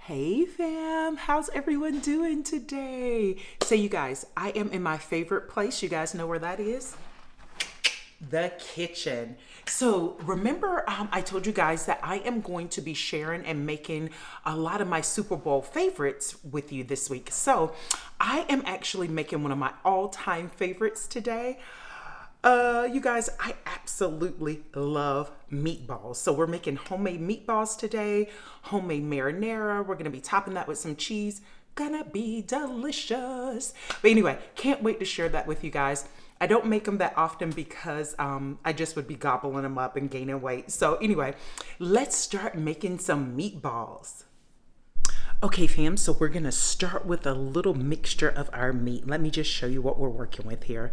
Hey fam, how's everyone doing today? So you guys, I am in my favorite place. You guys know where that is? The kitchen. So remember, I told you guys that I am going to be sharing and making a lot of my Super Bowl favorites with you this week. So I am actually making one of my all-time favorites today. You guys, I absolutely love meatballs. So we're making homemade meatballs today, homemade marinara. We're gonna be topping that with some cheese. Gonna be delicious. But anyway, can't wait to share that with you guys. I don't make them that often because I just would be gobbling them up and gaining weight. So anyway, let's start making some meatballs. Okay fam, so we're gonna start with a little mixture of our meat. Let me just show you what we're working with here.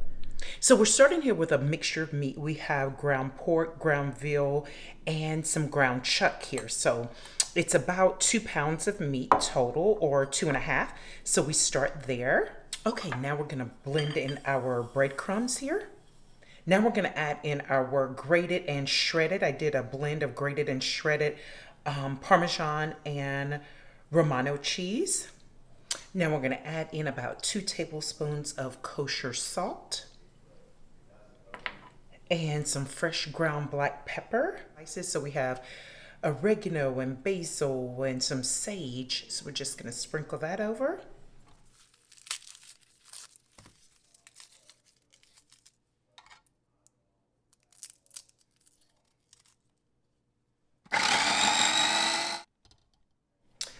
So we're starting here with a mixture of meat. We have ground pork, ground veal, and some ground chuck here. So it's about 2 pounds of meat total, or 2.5. So we start there. Okay, now we're gonna blend in our breadcrumbs here. Now we're gonna add in our grated and shredded. I did a blend of grated and shredded Parmesan and Romano cheese. Now we're gonna add in about 2 tablespoons of kosher salt and some fresh ground black pepper. So we have oregano and basil and some sage. So we're just gonna sprinkle that over.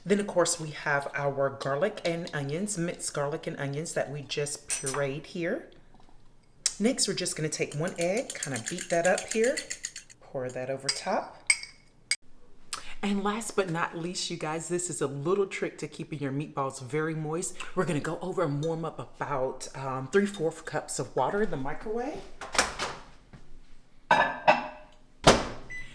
Then of course we have our garlic and onions, minced garlic and onions that we just pureed here. Next, we're just gonna take 1 egg, kind of beat that up here, pour that over top. And last but not least, you guys, this is a little trick to keeping your meatballs very moist. We're gonna go over and warm up about 3/4 cups of water in the microwave.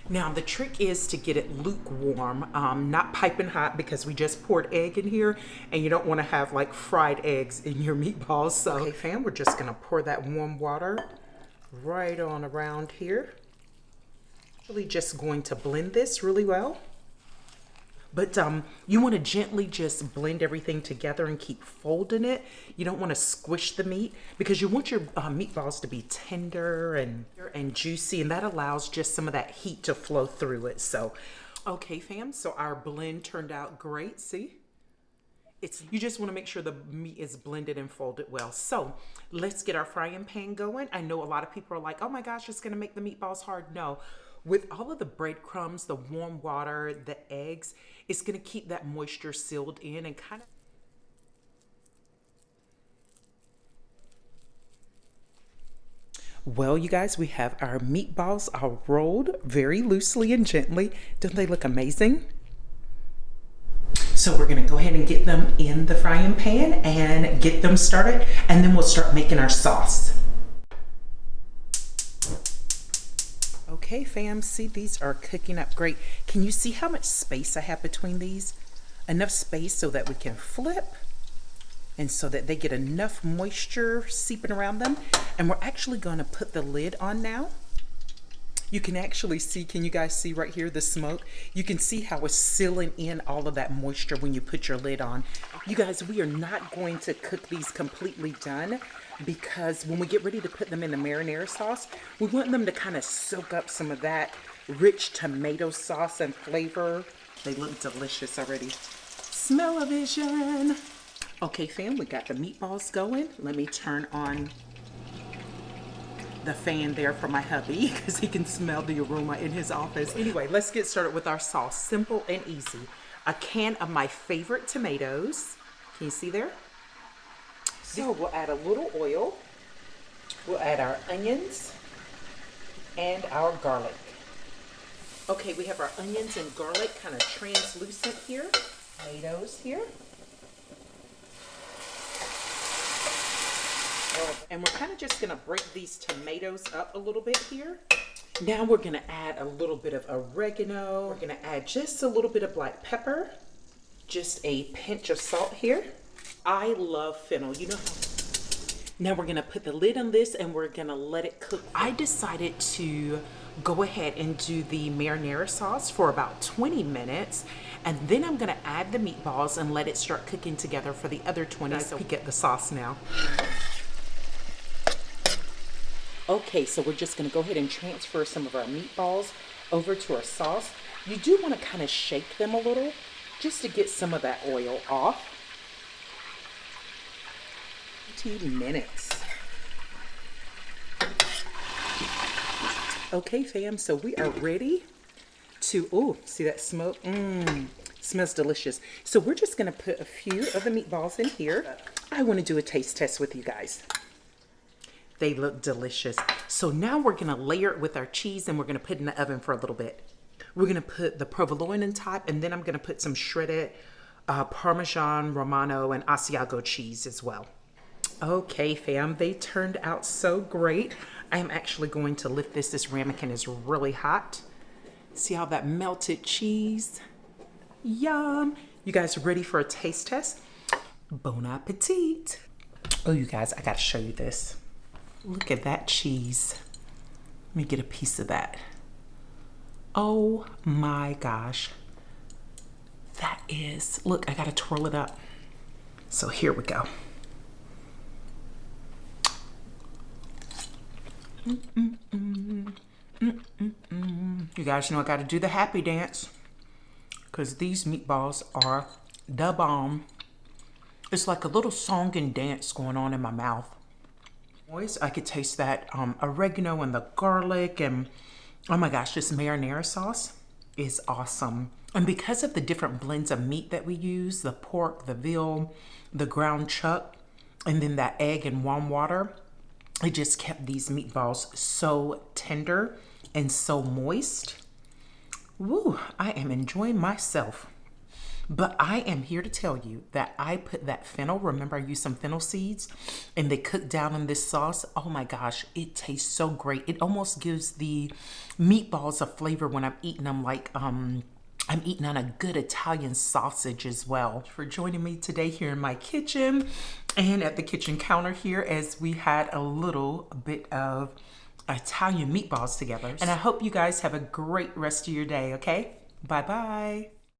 Now the trick is to get it lukewarm, not piping hot, because we just poured egg in here and you don't want to have like fried eggs in your meatballs. So okay fam, we're just gonna pour that warm water right on around here. Really just going to blend this really well. But you want to gently just blend everything together and keep folding it. You don't want to squish the meat because you want your meatballs to be tender and juicy, and that allows just some of that heat to flow through it. So, okay fam, so our blend turned out great, see? You just want to make sure the meat is blended and folded well. So let's get our frying pan going. I know a lot of people are like, oh my gosh, it's gonna make the meatballs hard. No, with all of the breadcrumbs, the warm water, the eggs, it's gonna keep that moisture sealed in and kind of. Well, you guys, we have our meatballs all rolled very loosely and gently. Don't they look amazing? So we're gonna go ahead and get them in the frying pan and get them started, and then we'll start making our sauce. Okay fam, see, these are cooking up great. Can you see how much space I have between these? Enough space so that we can flip and so that they get enough moisture seeping around them. And we're actually gonna put the lid on now. You can actually see, can you guys see right here, the smoke? You can see how it's sealing in all of that moisture when you put your lid on. You guys, we are not going to cook these completely done because when we get ready to put them in the marinara sauce, we want them to kind of soak up some of that rich tomato sauce and flavor. They look delicious already. Smell-o-vision. Okay fam, we got the meatballs going. Let me turn on the fan there for my hubby because he can smell the aroma in his office. Anyway, let's get started with our sauce. Simple and easy. A can of my favorite tomatoes. Can you see there? So we'll add a little oil. We'll add our onions and our garlic. Okay, we have our onions and garlic kind of translucent here. Tomatoes here. And we're kind of just gonna break these tomatoes up a little bit here. Now we're gonna add a little bit of oregano. We're gonna add just a little bit of black pepper, just a pinch of salt here. I love fennel, you know how. Now we're gonna put the lid on this and we're gonna let it cook. I decided to go ahead and do the marinara sauce for about 20 minutes. And then I'm gonna add the meatballs and let it start cooking together for the other 20. So peek at the sauce now. Okay, so we're just gonna go ahead and transfer some of our meatballs over to our sauce. You do wanna kind of shake them a little just to get some of that oil off. 20 minutes. Okay, fam, so we are ready to, oh, see that smoke? Smells delicious. So we're just gonna put a few of the meatballs in here. I wanna do a taste test with you guys. They look delicious. So now we're gonna layer it with our cheese and we're gonna put it in the oven for a little bit. We're gonna put the provolone on top and then I'm gonna put some shredded Parmesan, Romano, and Asiago cheese as well. Okay, fam, they turned out so great. I am actually going to lift this. This ramekin is really hot. See all that melted cheese? Yum. You guys ready for a taste test? Bon appetit. Oh, you guys, I gotta show you this. Look at that cheese. Let me get a piece of that. Oh my gosh. That is, look, I gotta twirl it up. So here we go. You guys know I gotta do the happy dance because these meatballs are the bomb. It's like a little song and dance going on in my mouth. Boys, I could taste that oregano and the garlic and oh my gosh, this marinara sauce is awesome. And because of the different blends of meat that we use, the pork, the veal, the ground chuck, and then that egg and warm water, it just kept these meatballs so tender and so moist. Woo, I am enjoying myself. But I am here to tell you that I put that fennel, remember I used some fennel seeds, and they cooked down in this sauce. Oh my gosh, it tastes so great. It almost gives the meatballs a flavor when I'm eating them like I'm eating on a good Italian sausage as well. For joining me today here in my kitchen and at the kitchen counter here as we had a little bit of Italian meatballs together. And I hope you guys have a great rest of your day, okay? Bye-bye.